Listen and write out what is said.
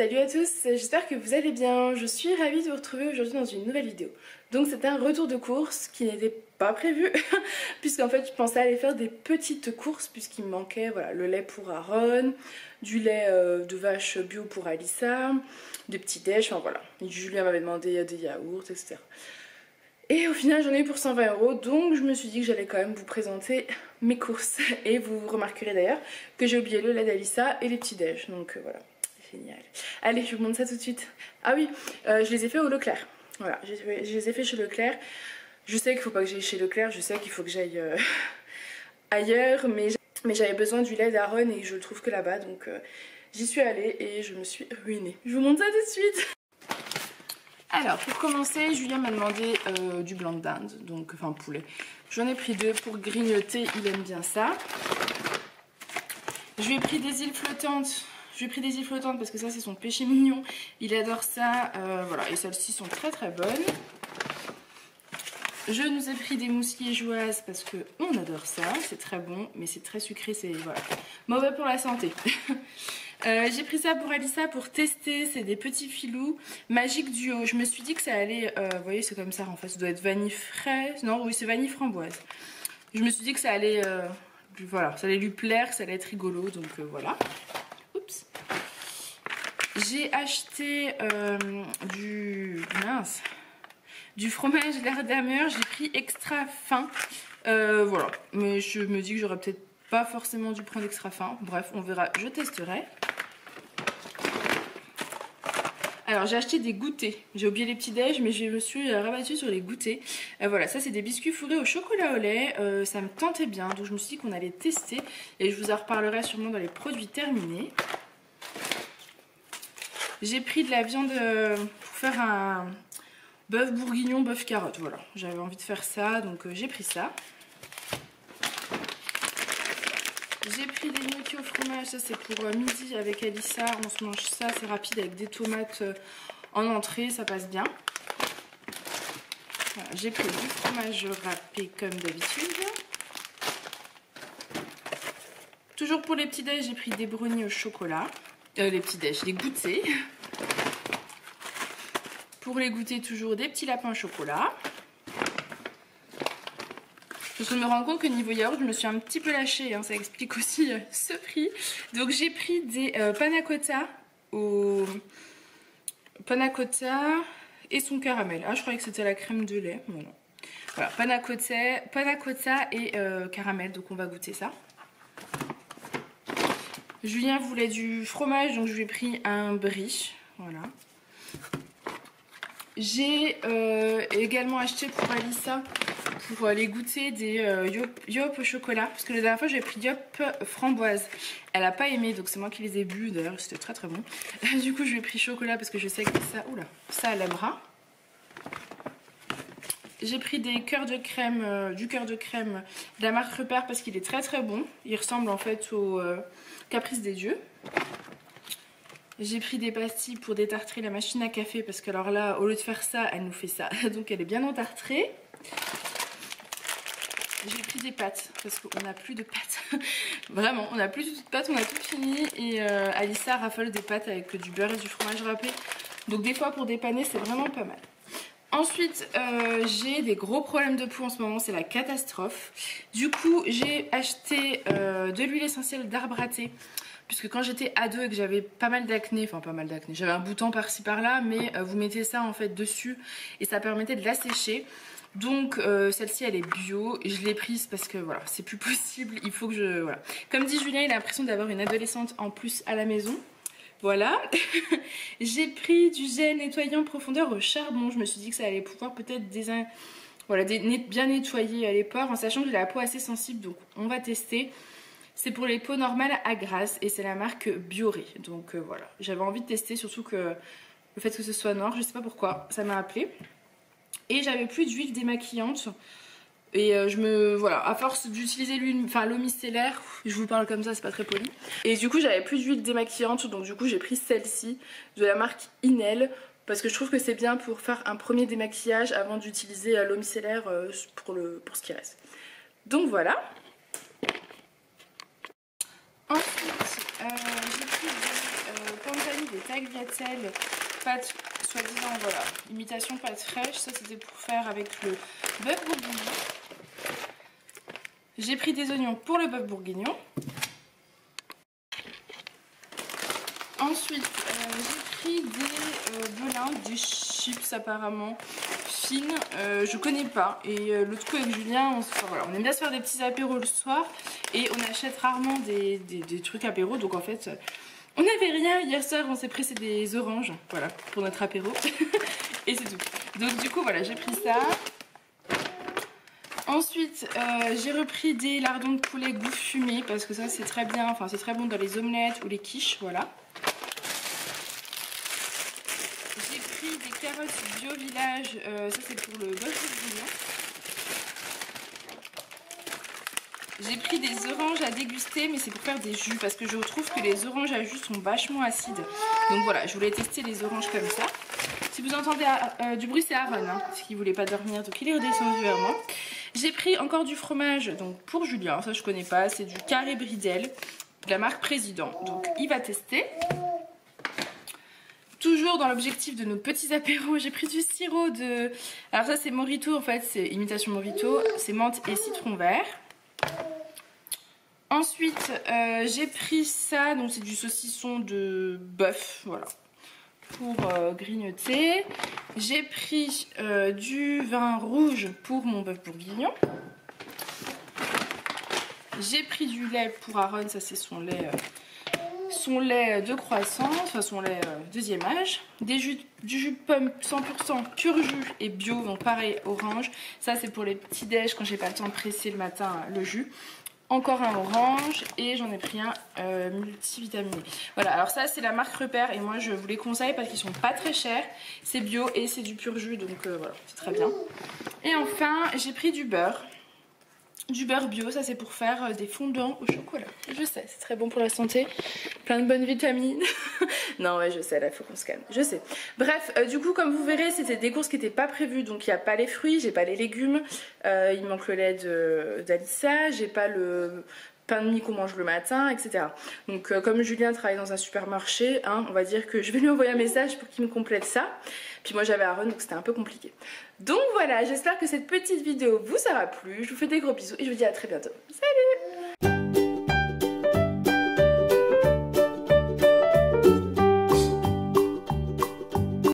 Salut à tous, j'espère que vous allez bien. Je suis ravie de vous retrouver aujourd'hui dans une nouvelle vidéo. Donc c'est un retour de course qui n'était pas prévu puisqu'en fait je pensais aller faire des petites courses puisqu'il me manquait voilà, le lait pour Aaron, du lait de vache bio pour Alissa, des petits déj, enfin voilà. Et Julien m'avait demandé des yaourts, etc. Et au final j'en ai eu pour 120 €, donc je me suis dit que j'allais quand même vous présenter mes courses. Et vous remarquerez d'ailleurs que j'ai oublié le lait d'Alissa et les petits déj, donc voilà. Génial. Allez, je vous montre ça tout de suite. Ah oui, je les ai fait au Leclerc. Voilà, je les ai fait chez Leclerc. Je sais qu'il faut pas que j'aille chez Leclerc, je sais qu'il faut que j'aille ailleurs, mais j'avais besoin du lait d'Aaron et je le trouve que là-bas, donc j'y suis allée et je me suis ruinée. Je vous montre ça tout de suite. Alors, pour commencer, Julien m'a demandé du blanc de dinde, donc enfin poulet. J'en ai pris 2 pour grignoter, il aime bien ça. Je lui ai pris des îles flottantes. Je lui ai pris des îles flottantes parce que ça c'est son péché mignon. Il adore ça. Voilà, et celles-ci sont très très bonnes. Je nous ai pris des mousses liégeoises parce que on adore ça. C'est très bon, mais c'est très sucré, c'est voilà, mauvais pour la santé. J'ai pris ça pour Alissa pour tester. C'est des petits filous Magique Duo. Je me suis dit que ça allait. Vous voyez, c'est comme ça en fait. Ça doit être vanille fraise. Non, oui, c'est vanille framboise. Je me suis dit que ça allait. Voilà, ça allait lui plaire, que ça allait être rigolo. Donc voilà. Oups. J'ai acheté du fromage Gardameur. J'ai pris extra fin. Voilà, mais je me dis que j'aurais peut-être pas forcément dû prendre extra fin. Bref, on verra, je testerai. Alors j'ai acheté des goûters. J'ai oublié les petits déj, mais je me suis rabattue sur les goûters. Voilà, ça c'est des biscuits fourrés au chocolat au lait. Ça me tentait bien, donc je me suis dit qu'on allait tester. Et je vous en reparlerai sûrement dans les produits terminés. J'ai pris de la viande pour faire un bœuf bourguignon, bœuf carotte. Voilà, j'avais envie de faire ça, donc j'ai pris ça. J'ai pris des gnocchis au fromage, ça c'est pour midi avec Alissa. On se mange ça, c'est rapide avec des tomates en entrée, ça passe bien. Voilà, j'ai pris du fromage râpé comme d'habitude. Toujours pour les petits déj, j'ai pris des brownies au chocolat. Les petits déj, les goûters. Pour les goûter, toujours des petits lapins au chocolat. Je me rends compte que niveau yaourt, je me suis un petit peu lâchée, hein, ça explique aussi ce prix. Donc j'ai pris des panna cotta au panna cotta et son caramel. Ah, je croyais que c'était la crème de lait. Voilà, voilà, panna cotta et caramel, donc on va goûter ça. Julien voulait du fromage, donc je lui ai pris un brie. Voilà. J'ai également acheté pour Alissa, pour les goûter, des yop au chocolat. Parce que la dernière fois, j'avais pris yop framboise. Elle n'a pas aimé, donc c'est moi qui les ai bu. D'ailleurs, c'était très très bon. Du coup, je lui ai pris chocolat parce que je sais que ça, oula, ça elle aimera. J'ai pris des cœurs de crème, du cœur de crème de la marque Repère parce qu'il est très très bon. Il ressemble en fait au Caprice des dieux. J'ai pris des pastilles pour détartrer la machine à café parce que alors là, au lieu de faire ça, elle nous fait ça. Donc elle est bien entartrée. J'ai pris des pâtes parce qu'on n'a plus de pâtes. Vraiment, on n'a plus du tout de pâtes, on a tout fini. Et Alissa raffole des pâtes avec du beurre et du fromage râpé. Donc des fois pour dépanner, c'est vraiment pas mal. Ensuite, j'ai des gros problèmes de peau en ce moment, c'est la catastrophe. Du coup, j'ai acheté de l'huile essentielle d'arbre à thé. Puisque quand j'étais ado et que j'avais pas mal d'acné, enfin pas mal d'acné, j'avais un bouton par-ci par-là, mais vous mettez ça en fait dessus et ça permettait de l'assécher. Donc celle-ci elle est bio, et je l'ai prise parce que voilà, c'est plus possible, il faut que je... Voilà. Comme dit Julien, il a l'impression d'avoir une adolescente en plus à la maison. Voilà. J'ai pris du gel nettoyant profondeur au charbon, je me suis dit que ça allait pouvoir peut-être voilà, bien nettoyer les pores, en sachant que j'ai la peau assez sensible, donc on va tester. C'est pour les peaux normales à grasse et c'est la marque Bioré. Donc voilà, j'avais envie de tester, surtout que le fait que ce soit noir, je sais pas pourquoi, ça m'a appelé. Et j'avais plus d'huile démaquillante. Et voilà, à force d'utiliser l'eau micellaire, je vous parle comme ça, c'est pas très poli. Et du coup, j'avais plus d'huile démaquillante, donc du coup, j'ai pris celle-ci de la marque Inel. Parce que je trouve que c'est bien pour faire un premier démaquillage avant d'utiliser l'eau micellaire pour ce qui reste. Donc voilà. Ensuite, j'ai pris des tagliatelles, pâtes soi-disant, voilà, imitation pâte fraîche. Ça c'était pour faire avec le bœuf bourguignon. J'ai pris des oignons pour le bœuf bourguignon. Ensuite, j'ai pris des belins, des chips apparemment fines. Je connais pas. Et l'autre coup avec Julien, voilà, on aime bien se faire des petits apéros le soir. Et on achète rarement des trucs apéros. Donc en fait, on n'avait rien. Hier soir, on s'est pressé des oranges. Voilà, pour notre apéro. Et c'est tout. Donc du coup, voilà, j'ai pris ça. Ensuite, j'ai repris des lardons de poulet goût fumé. Parce que ça, c'est très bien. Enfin, c'est très bon dans les omelettes ou les quiches. Voilà. Des carottes bio village, ça c'est pour le bœuf bourguignon. J'ai pris des oranges à déguster, mais c'est pour faire des jus parce que je trouve que les oranges à jus sont vachement acides. Donc voilà, je voulais tester les oranges comme ça. Si vous entendez du bruit, c'est Aaron, hein, parce qu'il voulait pas dormir, donc il est redescendu vers moi. J'ai pris encore du fromage, donc pour Julien, ça je connais pas, c'est du carré bridel de la marque Président. Donc il va tester. Toujours dans l'objectif de nos petits apéros, j'ai pris du sirop de... Alors ça c'est Morito, en fait c'est imitation Morito, c'est menthe et citron vert. Ensuite j'ai pris ça, donc c'est du saucisson de bœuf, voilà, pour grignoter. J'ai pris du vin rouge pour mon bœuf bourguignon. J'ai pris du lait pour Aaron, ça c'est son lait de croissance, enfin son lait deuxième âge. Du jus de pomme 100% pur jus et bio, donc pareil orange. Ça c'est pour les petits déj quand j'ai pas le temps de presser le matin le jus. Encore un orange et j'en ai pris un multivitaminé. Voilà, alors ça c'est la marque Repère et moi je vous les conseille parce qu'ils sont pas très chers. C'est bio et c'est du pur jus, donc voilà, c'est très bien. Et enfin j'ai pris du beurre. Du beurre bio, ça c'est pour faire des fondants au chocolat. Je sais, c'est très bon pour la santé. Plein de bonnes vitamines. Non ouais, je sais, là il faut qu'on se calme. Je sais. Bref, du coup comme vous verrez, c'était des courses qui n'étaient pas prévues. Donc il n'y a pas les fruits, j'ai pas les légumes. Il manque le lait d'Alissa. J'ai pas le pain de mie qu'on mange le matin, etc. Donc comme Julien travaille dans un supermarché, hein, on va dire que je vais lui envoyer un message pour qu'il me complète ça. Puis moi j'avais Aaron, donc c'était un peu compliqué. Donc voilà, j'espère que cette petite vidéo vous aura plu. Je vous fais des gros bisous et je vous dis à très bientôt. Salut!